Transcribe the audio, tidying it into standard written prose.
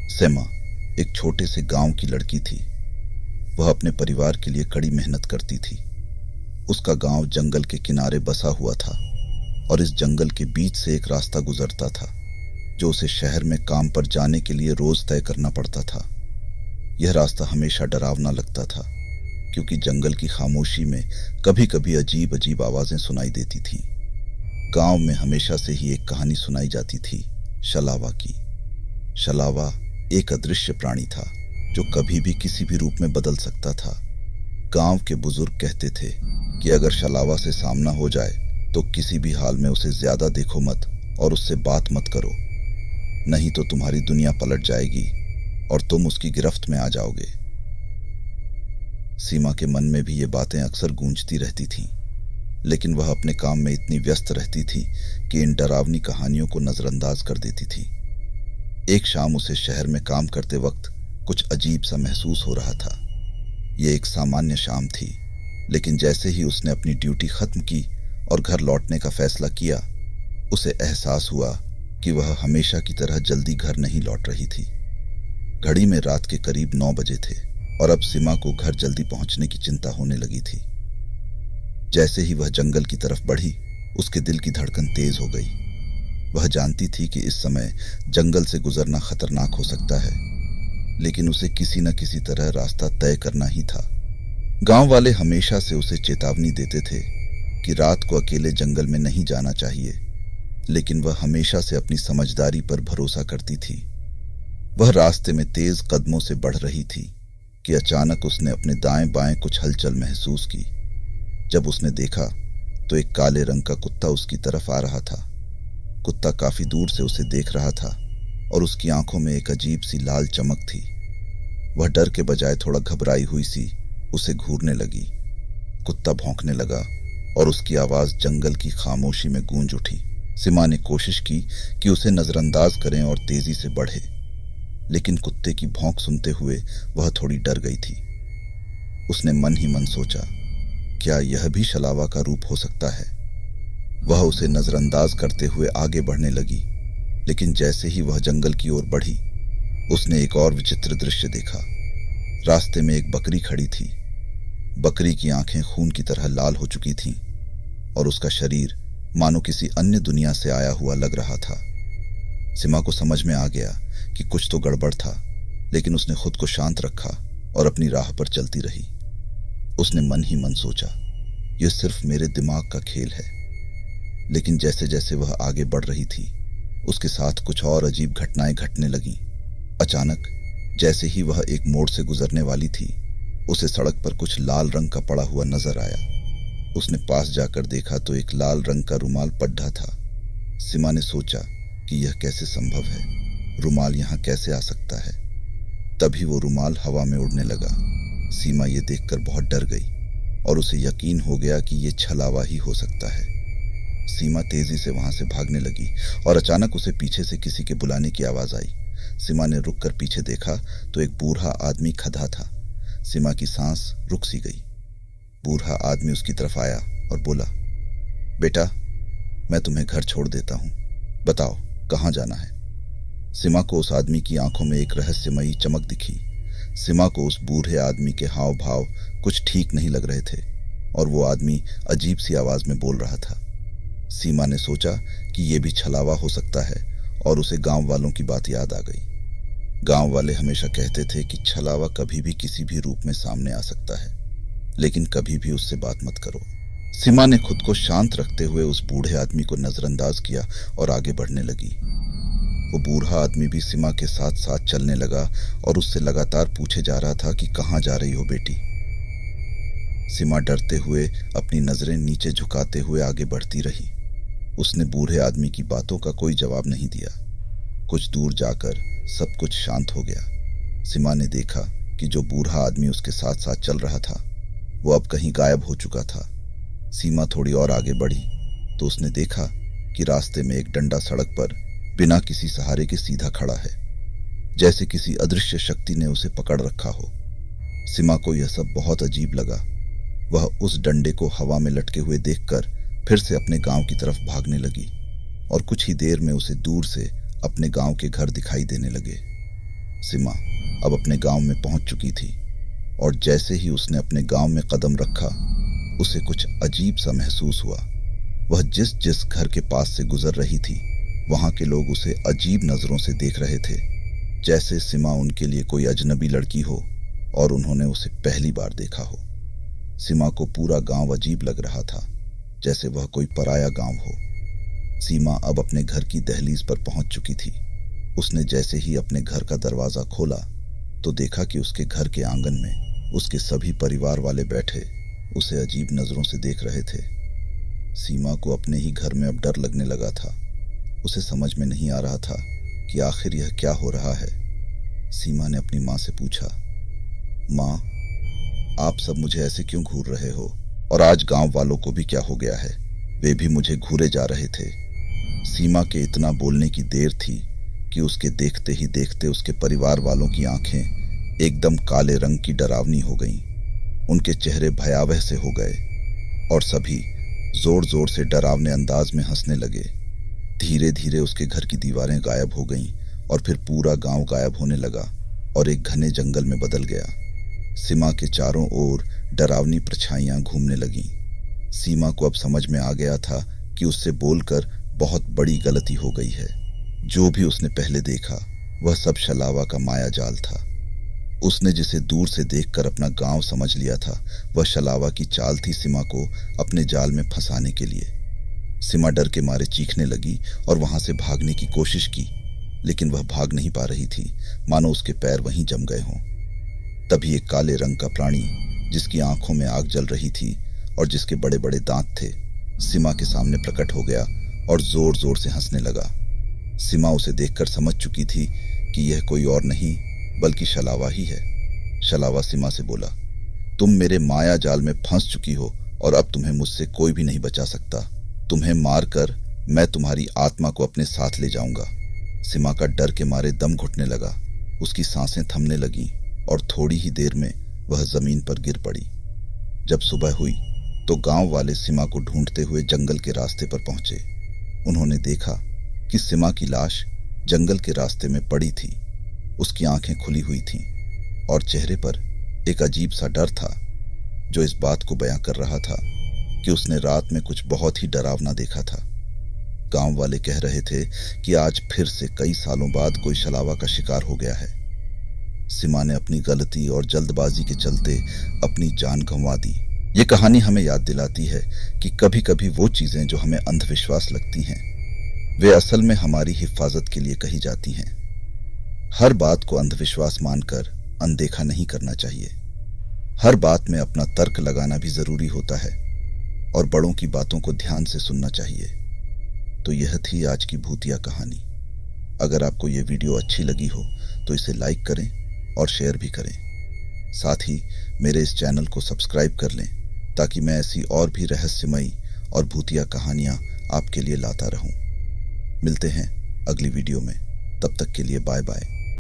सेमा एक छोटे से गांव की लड़की थी। वह अपने परिवार के लिए कड़ी मेहनत करती थी। उसका गांव जंगल के किनारे बसा हुआ था और इस जंगल के बीच से एक रास्ता गुजरता था जो उसे शहर में काम पर जाने के लिए रोज तय करना पड़ता था। यह रास्ता हमेशा डरावना लगता था क्योंकि जंगल की खामोशी में कभी कभी अजीब अजीब आवाजें सुनाई देती थीं। गांव में हमेशा से ही एक कहानी सुनाई जाती थी, शलावा की। शलावा एक अदृश्य प्राणी था जो कभी भी किसी भी रूप में बदल सकता था। गांव के बुजुर्ग कहते थे कि अगर शलावा से सामना हो जाए तो किसी भी हाल में उसे ज्यादा देखो मत और उससे बात मत करो, नहीं तो तुम्हारी दुनिया पलट जाएगी और तुम उसकी गिरफ्त में आ जाओगे। सीमा के मन में भी ये बातें अक्सर गूंजती रहती थीं, लेकिन वह अपने काम में इतनी व्यस्त रहती थी कि इन डरावनी कहानियों को नजरअंदाज कर देती थी। एक शाम उसे शहर में काम करते वक्त कुछ अजीब सा महसूस हो रहा था। यह एक सामान्य शाम थी, लेकिन जैसे ही उसने अपनी ड्यूटी खत्म की और घर लौटने का फैसला किया, उसे एहसास हुआ कि वह हमेशा की तरह जल्दी घर नहीं लौट रही थी। घड़ी में रात के करीब 9 बजे थे और अब सीमा को घर जल्दी पहुंचने की चिंता होने लगी थी। जैसे ही वह जंगल की तरफ बढ़ी, उसके दिल की धड़कन तेज हो गई। वह जानती थी कि इस समय जंगल से गुजरना खतरनाक हो सकता है, लेकिन उसे किसी न किसी तरह रास्ता तय करना ही था। गांव वाले हमेशा से उसे चेतावनी देते थे कि रात को अकेले जंगल में नहीं जाना चाहिए, लेकिन वह हमेशा से अपनी समझदारी पर भरोसा करती थी। वह रास्ते में तेज कदमों से बढ़ रही थी कि अचानक उसने अपने दाएं बाएं कुछ हलचल महसूस की। जब उसने देखा तो एक काले रंग का कुत्ता उसकी तरफ आ रहा था। कुत्ता काफी दूर से उसे देख रहा था और उसकी आंखों में एक अजीब सी लाल चमक थी। वह डर के बजाय थोड़ा घबराई हुई सी उसे घूरने लगी। कुत्ता भौंकने लगा और उसकी आवाज जंगल की खामोशी में गूंज उठी। सीमा ने कोशिश की कि उसे नजरअंदाज करें और तेजी से बढ़े, लेकिन कुत्ते की भौंक सुनते हुए वह थोड़ी डर गई थी। उसने मन ही मन सोचा, क्या यह भी शलावा का रूप हो सकता है? वह उसे नजरअंदाज करते हुए आगे बढ़ने लगी, लेकिन जैसे ही वह जंगल की ओर बढ़ी, उसने एक और विचित्र दृश्य देखा। रास्ते में एक बकरी खड़ी थी। बकरी की आंखें खून की तरह लाल हो चुकी थीं और उसका शरीर मानो किसी अन्य दुनिया से आया हुआ लग रहा था। सीमा को समझ में आ गया कि कुछ तो गड़बड़ था, लेकिन उसने खुद को शांत रखा और अपनी राह पर चलती रही। उसने मन ही मन सोचा, यह सिर्फ मेरे दिमाग का खेल है। लेकिन जैसे जैसे वह आगे बढ़ रही थी, उसके साथ कुछ और अजीब घटनाएं घटने लगीं। अचानक जैसे ही वह एक मोड़ से गुजरने वाली थी, उसे सड़क पर कुछ लाल रंग का पड़ा हुआ नजर आया। उसने पास जाकर देखा तो एक लाल रंग का रुमाल पड्ढा था। सीमा ने सोचा कि यह कैसे संभव है, रुमाल यहाँ कैसे आ सकता है। तभी वो रुमाल हवा में उड़ने लगा। सीमा ये देखकर बहुत डर गई और उसे यकीन हो गया कि ये छलावा ही हो सकता है। सीमा तेजी से वहां से भागने लगी और अचानक उसे पीछे से किसी के बुलाने की आवाज आई। सीमा ने रुककर पीछे देखा तो एक बूढ़ा आदमी खड़ा था। सीमा की सांस रुक सी गई। बूढ़ा आदमी उसकी तरफ आया और बोला, बेटा, मैं तुम्हें घर छोड़ देता हूं, बताओ कहां जाना है? सीमा को उस आदमी की आंखों में एक रहस्यमयी चमक दिखी। सीमा को उस बूढ़े आदमी के हाव भाव कुछ ठीक नहीं लग रहे थे और वो आदमी अजीब सी आवाज में बोल रहा था। सीमा ने सोचा कि यह भी छलावा हो सकता है और उसे गांव वालों की बात याद आ गई। गांव वाले हमेशा कहते थे कि छलावा कभी भी किसी भी रूप में सामने आ सकता है, लेकिन कभी भी उससे बात मत करो। सीमा ने खुद को शांत रखते हुए उस बूढ़े आदमी को नजरअंदाज किया और आगे बढ़ने लगी। वो बूढ़ा आदमी भी सीमा के साथ साथ चलने लगा और उससे लगातार पूछे जा रहा था कि कहां जा रही हो बेटी? सीमा डरते हुए अपनी नजरें नीचे झुकाते हुए आगे बढ़ती रही। उसने बूढ़े आदमी की बातों का कोई जवाब नहीं दिया। कुछ दूर जाकर सब कुछ शांत हो गया। सीमा ने देखा कि जो बूढ़ा आदमी उसके साथ साथ चल रहा था वो अब कहीं गायब हो चुका था। सीमा थोड़ी और आगे बढ़ी तो उसने देखा कि रास्ते में एक डंडा सड़क पर बिना किसी सहारे के सीधा खड़ा है, जैसे किसी अदृश्य शक्ति ने उसे पकड़ रखा हो। सीमा को यह सब बहुत अजीब लगा। वह उस डंडे को हवा में लटके हुए देखकर फिर से अपने गांव की तरफ भागने लगी और कुछ ही देर में उसे दूर से अपने गांव के घर दिखाई देने लगे। सीमा अब अपने गांव में पहुंच चुकी थी और जैसे ही उसने अपने गांव में कदम रखा उसे कुछ अजीब सा महसूस हुआ। वह जिस जिस घर के पास से गुजर रही थी वहां के लोग उसे अजीब नजरों से देख रहे थे, जैसे सीमा उनके लिए कोई अजनबी लड़की हो और उन्होंने उसे पहली बार देखा हो। सीमा को पूरा गांव अजीब लग रहा था, जैसे वह कोई पराया गांव हो। सीमा अब अपने घर की दहलीज पर पहुंच चुकी थी। उसने जैसे ही अपने घर का दरवाजा खोला तो देखा कि उसके घर के आंगन में उसके सभी परिवार वाले बैठे उसे अजीब नजरों से देख रहे थे। सीमा को अपने ही घर में अब डर लगने लगा था। उसे समझ में नहीं आ रहा था कि आखिर यह क्या हो रहा है। सीमा ने अपनी माँ से पूछा, माँ, आप सब मुझे ऐसे क्यों घूर रहे हो? और आज गांव वालों को भी क्या हो गया है? वे भी मुझे घूरे जा रहे थे। सीमा के इतना बोलने की देर थी कि उसके देखते ही देखते उसके परिवार वालों की आंखें एकदम काले रंग की डरावनी हो गईं। उनके चेहरे भयावह से हो गए और सभी जोर जोर से डरावने अंदाज में हंसने लगे। धीरे धीरे उसके घर की दीवारें गायब हो गईं और फिर पूरा गांव गायब होने लगा और एक घने जंगल में बदल गया। सीमा के चारों ओर डरावनी परछाइयां घूमने लगीं। सीमा को अब समझ में आ गया था कि उससे बोलकर बहुत बड़ी गलती हो गई है। जो भी उसने पहले देखा वह सब शलावा का माया जाल था। उसने जिसे दूर से देखकर अपना गांव समझ लिया था वह शलावा की चाल थी सीमा को अपने जाल में फंसाने के लिए। सीमा डर के मारे चीखने लगी और वहां से भागने की कोशिश की, लेकिन वह भाग नहीं पा रही थी, मानो उसके पैर वहीं जम गए हों। तभी एक काले रंग का प्राणी जिसकी आंखों में आग जल रही थी और जिसके बड़े बड़े दांत थे सीमा के सामने प्रकट हो गया और जोर जोर से हंसने लगा। सीमा उसे देखकर समझ चुकी थी कि यह कोई और नहीं बल्कि शलावा ही है। शलावा सीमा से बोला, तुम मेरे माया जाल में फंस चुकी हो और अब तुम्हें मुझसे कोई भी नहीं बचा सकता। तुम्हें मारकर मैं तुम्हारी आत्मा को अपने साथ ले जाऊंगा। सीमा का डर के मारे दम घुटने लगा, उसकी सांसें थमने लगीं और थोड़ी ही देर में वह जमीन पर गिर पड़ी। जब सुबह हुई तो गांव वाले सीमा को ढूंढते हुए जंगल के रास्ते पर पहुंचे। उन्होंने देखा कि सीमा की लाश जंगल के रास्ते में पड़ी थी। उसकी आंखें खुली हुई थीं और चेहरे पर एक अजीब सा डर था जो इस बात को बयां कर रहा था कि उसने रात में कुछ बहुत ही डरावना देखा था। गांव वाले कह रहे थे कि आज फिर से कई सालों बाद कोई शलावा का शिकार हो गया है। सीमा ने अपनी गलती और जल्दबाजी के चलते अपनी जान गंवा दी। ये कहानी हमें याद दिलाती है कि कभी कभी वो चीजें जो हमें अंधविश्वास लगती हैं वे असल में हमारी हिफाजत के लिए कही जाती हैं। हर बात को अंधविश्वास मानकर अनदेखा नहीं करना चाहिए। हर बात में अपना तर्क लगाना भी जरूरी होता है और बड़ों की बातों को ध्यान से सुनना चाहिए। तो यह थी आज की भूतिया कहानी। अगर आपको यह वीडियो अच्छी लगी हो तो इसे लाइक करें और शेयर भी करें। साथ ही मेरे इस चैनल को सब्सक्राइब कर लें ताकि मैं ऐसी और भी रहस्यमयी और भूतिया कहानियां आपके लिए लाता रहूं। मिलते हैं अगली वीडियो में, तब तक के लिए बाय बाय।